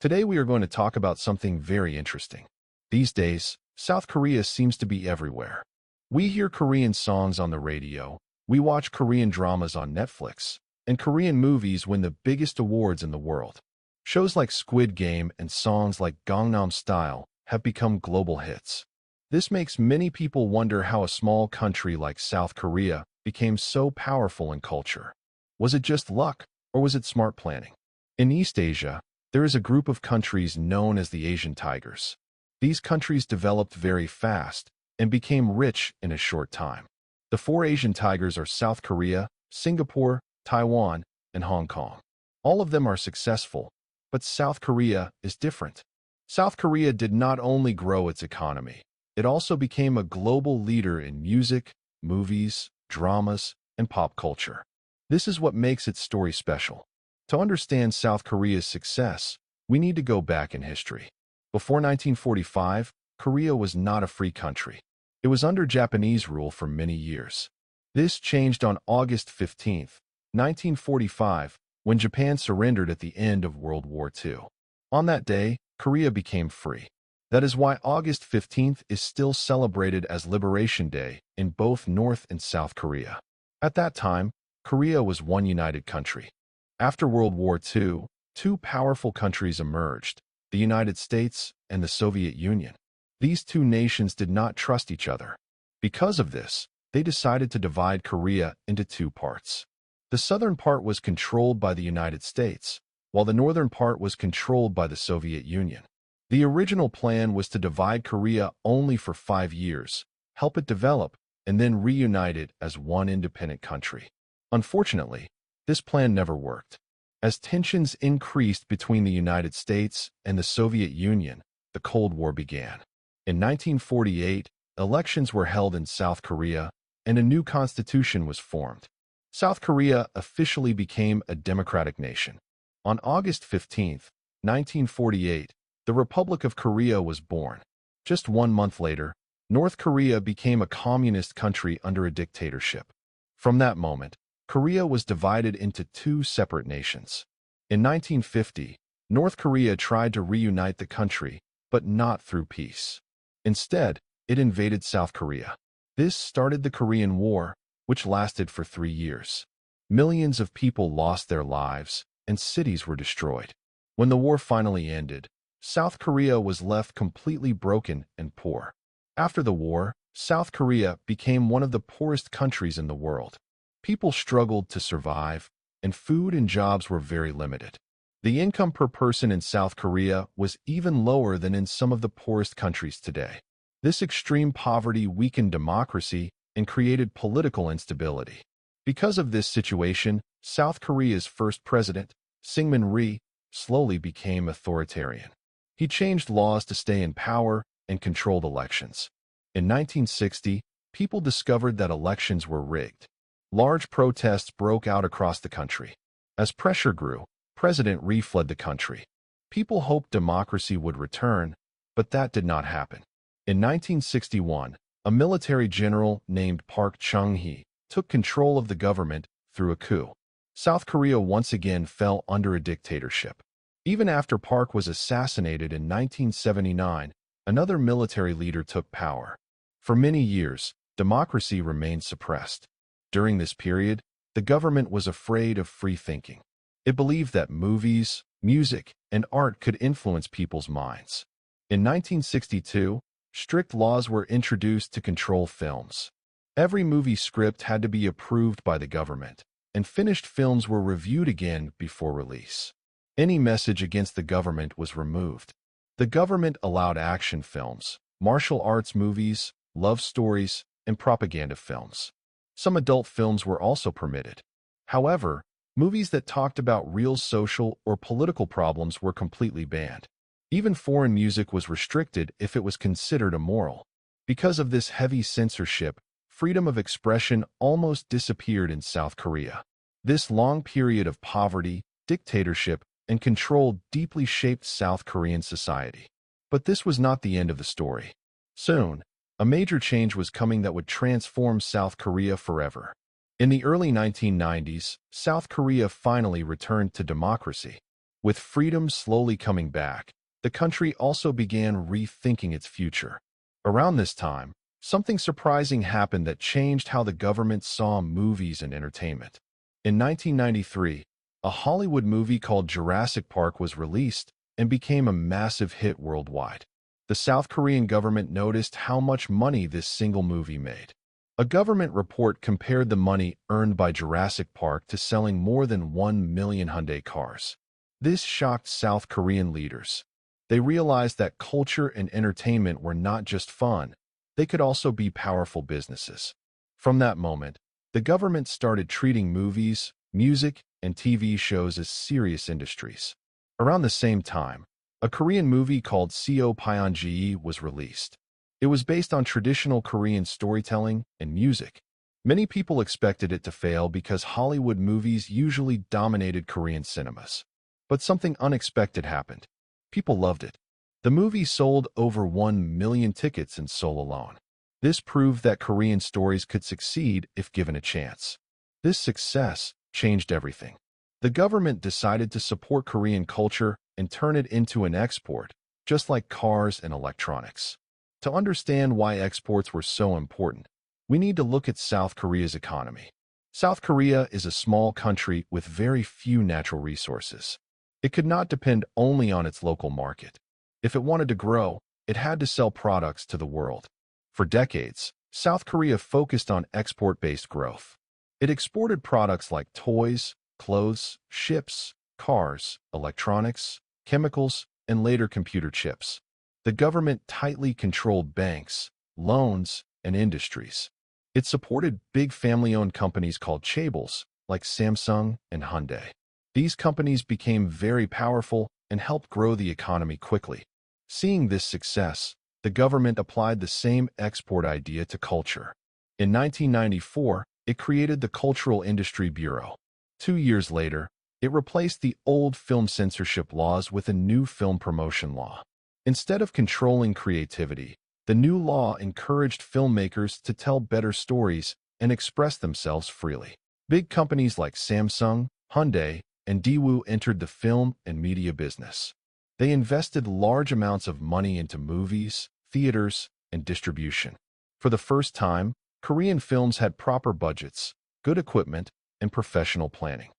Today we are going to talk about something very interesting. These days, South Korea seems to be everywhere. We hear Korean songs on the radio, we watch Korean dramas on Netflix, and Korean movies win the biggest awards in the world. Shows like Squid Game and songs like Gangnam Style have become global hits. This makes many people wonder how a small country like South Korea became so powerful in culture. Was it just luck, or was it smart planning? In East Asia, there is a group of countries known as the Asian Tigers. These countries developed very fast and became rich in a short time. The four Asian Tigers are South Korea, Singapore, Taiwan, and Hong Kong. All of them are successful, but South Korea is different. South Korea did not only grow its economy, it also became a global leader in music, movies, dramas, and pop culture. This is what makes its story special. To understand South Korea's success, we need to go back in history. Before 1945, Korea was not a free country. It was under Japanese rule for many years. This changed on August 15, 1945, when Japan surrendered at the end of World War II. On that day, Korea became free. That is why August 15th is still celebrated as Liberation Day in both North and South Korea. At that time, Korea was one united country. After World War II, two powerful countries emerged, the United States and the Soviet Union. These two nations did not trust each other. Because of this, they decided to divide Korea into two parts. The southern part was controlled by the United States, while the northern part was controlled by the Soviet Union. The original plan was to divide Korea only for 5 years, help it develop, and then reunite it as one independent country. Unfortunately, this plan never worked. As tensions increased between the United States and the Soviet Union, the Cold War began. In 1948, elections were held in South Korea, and a new constitution was formed. South Korea officially became a democratic nation. On August 15, 1948, the Republic of Korea was born. Just 1 month later, North Korea became a communist country under a dictatorship. From that moment, Korea was divided into two separate nations. In 1950, North Korea tried to reunite the country, but not through peace. Instead, it invaded South Korea. This started the Korean War, which lasted for 3 years. Millions of people lost their lives, and cities were destroyed. When the war finally ended, South Korea was left completely broken and poor. After the war, South Korea became one of the poorest countries in the world. People struggled to survive, and food and jobs were very limited. The income per person in South Korea was even lower than in some of the poorest countries today. This extreme poverty weakened democracy and created political instability. Because of this situation, South Korea's first president, Syngman Rhee, slowly became authoritarian. He changed laws to stay in power and controlled elections. In 1960, people discovered that elections were rigged. Large protests broke out across the country. As pressure grew, President Rhee fled the country. People hoped democracy would return, but that did not happen. In 1961, a military general named Park Chung-hee took control of the government through a coup. South Korea once again fell under a dictatorship. Even after Park was assassinated in 1979, another military leader took power. For many years, democracy remained suppressed. During this period, the government was afraid of free thinking. It believed that movies, music, and art could influence people's minds. In 1962, strict laws were introduced to control films. Every movie script had to be approved by the government, and finished films were reviewed again before release. Any message against the government was removed. The government allowed action films, martial arts movies, love stories, and propaganda films. Some adult films were also permitted. However, movies that talked about real social or political problems were completely banned. Even foreign music was restricted if it was considered immoral. Because of this heavy censorship, freedom of expression almost disappeared in South Korea. This long period of poverty, dictatorship, and control deeply shaped South Korean society. But this was not the end of the story. Soon, a major change was coming that would transform South Korea forever. In the early 1990s, South Korea finally returned to democracy. With freedom slowly coming back, the country also began rethinking its future. Around this time, something surprising happened that changed how the government saw movies and entertainment. In 1993, a Hollywood movie called Jurassic Park was released and became a massive hit worldwide. The South Korean government noticed how much money this single movie made. A government report compared the money earned by Jurassic Park to selling more than 1 million Hyundai cars. This shocked South Korean leaders. They realized that culture and entertainment were not just fun, they could also be powerful businesses. From that moment, the government started treating movies, music, and TV shows as serious industries. Around the same time, a Korean movie called Seo Pyeonji was released. It was based on traditional Korean storytelling and music. Many people expected it to fail because Hollywood movies usually dominated Korean cinemas. But something unexpected happened. People loved it. The movie sold over 1 million tickets in Seoul alone. This proved that Korean stories could succeed if given a chance. This success changed everything. The government decided to support Korean culture and turn it into an export, just like cars and electronics. To understand why exports were so important, we need to look at South Korea's economy. South Korea is a small country with very few natural resources. It could not depend only on its local market. If it wanted to grow, it had to sell products to the world. For decades, South Korea focused on export-based growth. It exported products like toys, clothes, ships, cars, electronics, chemicals, and later computer chips. The government tightly controlled banks, loans, and industries. It supported big family-owned companies called chaebols, like Samsung and Hyundai. These companies became very powerful and helped grow the economy quickly. Seeing this success, the government applied the same export idea to culture. In 1994, it created the Cultural Industry Bureau. 2 years later, it replaced the old film censorship laws with a new film promotion law. Instead of controlling creativity, the new law encouraged filmmakers to tell better stories and express themselves freely. Big companies like Samsung, Hyundai, and Daewoo entered the film and media business. They invested large amounts of money into movies, theaters, and distribution. For the first time, Korean films had proper budgets, good equipment, and professional planning.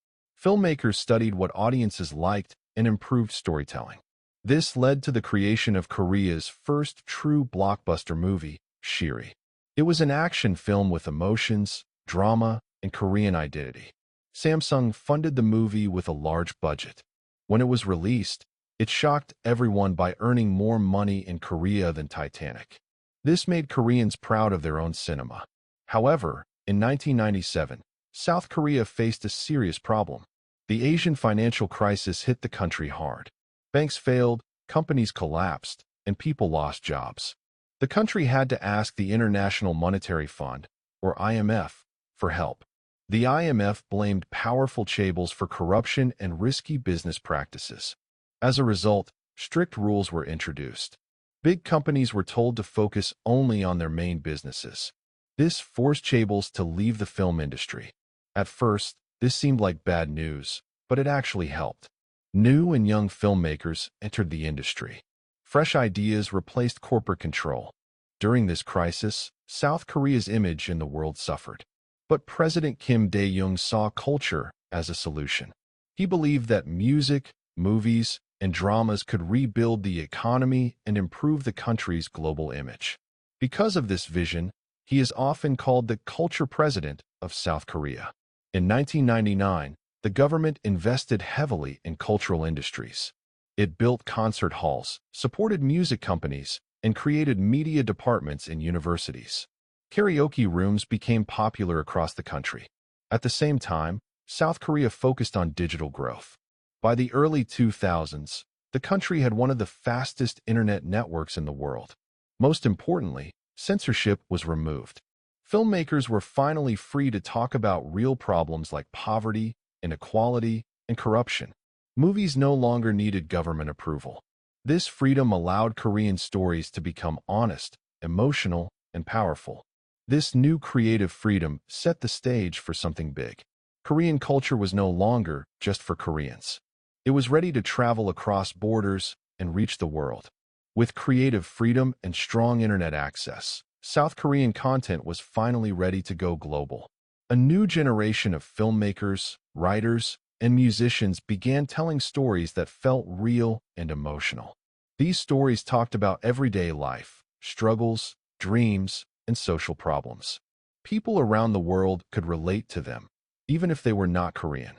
Filmmakers studied what audiences liked and improved storytelling. This led to the creation of Korea's first true blockbuster movie, Shiri. It was an action film with emotions, drama, and Korean identity. Samsung funded the movie with a large budget. When it was released, it shocked everyone by earning more money in Korea than Titanic. This made Koreans proud of their own cinema. However, in 1997, South Korea faced a serious problem. The Asian financial crisis hit the country hard. Banks failed, companies collapsed, and people lost jobs. The country had to ask the International Monetary Fund, or IMF, for help. The IMF blamed powerful chaebols for corruption and risky business practices. As a result, strict rules were introduced. Big companies were told to focus only on their main businesses. This forced chaebols to leave the film industry. At first, this seemed like bad news, but it actually helped. New and young filmmakers entered the industry. Fresh ideas replaced corporate control. During this crisis, South Korea's image in the world suffered. But President Kim Dae-jung saw culture as a solution. He believed that music, movies, and dramas could rebuild the economy and improve the country's global image. Because of this vision, he is often called the culture president of South Korea. In 1999, the government invested heavily in cultural industries. It built concert halls, supported music companies, and created media departments in universities. Karaoke rooms became popular across the country. At the same time, South Korea focused on digital growth. By the early 2000s, the country had one of the fastest internet networks in the world. Most importantly, censorship was removed. Filmmakers were finally free to talk about real problems like poverty, inequality, and corruption. Movies no longer needed government approval. This freedom allowed Korean stories to become honest, emotional, and powerful. This new creative freedom set the stage for something big. Korean culture was no longer just for Koreans. It was ready to travel across borders and reach the world. With creative freedom and strong internet access, South Korean content was finally ready to go global. A new generation of filmmakers, writers, and musicians began telling stories that felt real and emotional. These stories talked about everyday life, struggles, dreams, and social problems. People around the world could relate to them, even if they were not Korean.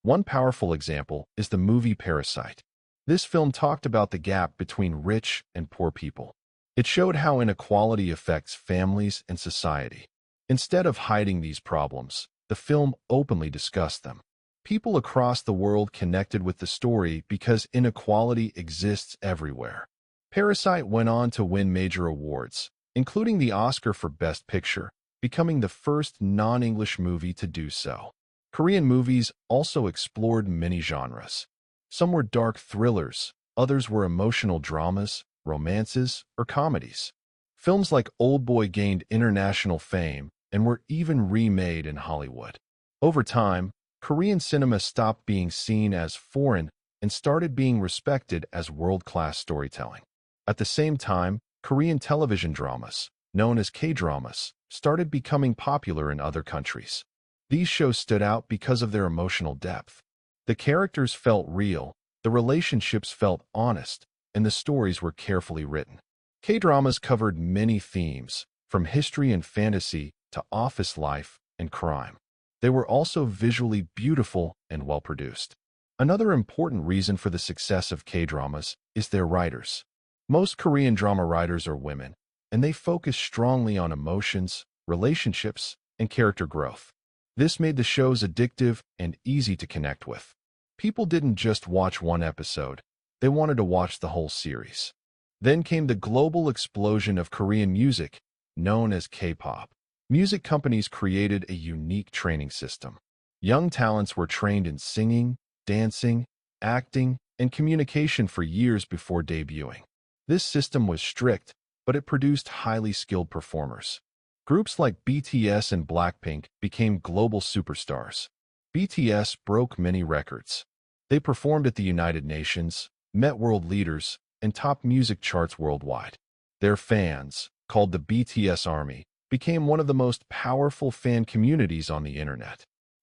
One powerful example is the movie Parasite. This film talked about the gap between rich and poor people. It showed how inequality affects families and society. Instead of hiding these problems, the film openly discussed them. People across the world connected with the story because inequality exists everywhere. Parasite went on to win major awards, including the Oscar for Best Picture, becoming the first non-English movie to do so. Korean movies also explored many genres. Some were dark thrillers, others were emotional dramas, romances, or comedies. Films like Old Boy gained international fame and were even remade in Hollywood. Over time, Korean cinema stopped being seen as foreign and started being respected as world-class storytelling. At the same time, Korean television dramas, known as K-dramas, started becoming popular in other countries. These shows stood out because of their emotional depth. The characters felt real, the relationships felt honest, and the stories were carefully written. K-dramas covered many themes, from history and fantasy to office life and crime. They were also visually beautiful and well-produced. Another important reason for the success of K-dramas is their writers. Most Korean drama writers are women, and they focus strongly on emotions, relationships, and character growth. This made the shows addictive and easy to connect with. People didn't just watch one episode, they wanted to watch the whole series. Then came the global explosion of Korean music, known as K-pop. Music companies created a unique training system. Young talents were trained in singing, dancing, acting, and communication for years before debuting. This system was strict, but it produced highly skilled performers. Groups like BTS and Blackpink became global superstars. BTS broke many records. They performed at the United Nations, met world leaders, and topped music charts worldwide. Their fans, called the BTS Army, became one of the most powerful fan communities on the internet.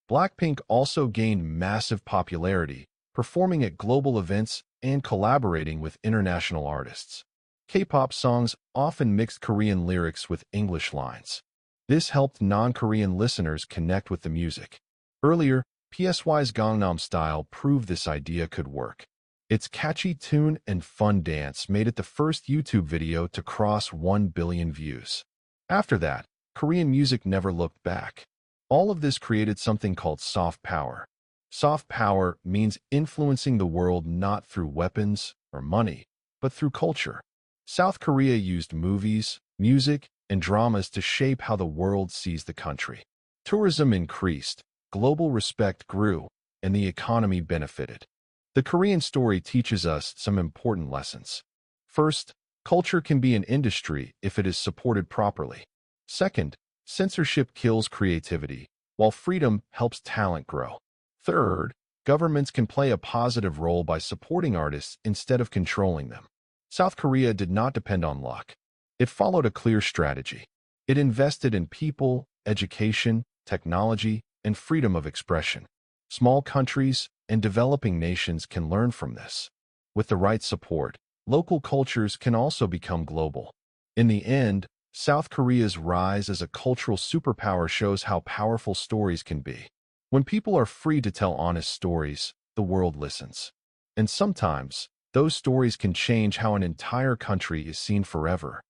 Blackpink also gained massive popularity, performing at global events and collaborating with international artists. K-pop songs often mixed Korean lyrics with English lines. This helped non-Korean listeners connect with the music. Earlier, PSY's Gangnam Style proved this idea could work. Its catchy tune and fun dance made it the first YouTube video to cross 1 billion views. After that, Korean music never looked back. All of this created something called soft power. Soft power means influencing the world not through weapons or money, but through culture. South Korea used movies, music, and dramas to shape how the world sees the country. Tourism increased, global respect grew, and the economy benefited. The Korean story teaches us some important lessons. First, culture can be an industry if it is supported properly. Second, censorship kills creativity, while freedom helps talent grow. Third, governments can play a positive role by supporting artists instead of controlling them. South Korea did not depend on luck. It followed a clear strategy. It invested in people, education, technology, and freedom of expression. Small countries and developing nations can learn from this. With the right support, local cultures can also become global. In the end, South Korea's rise as a cultural superpower shows how powerful stories can be. When people are free to tell honest stories, the world listens. And sometimes, those stories can change how an entire country is seen forever.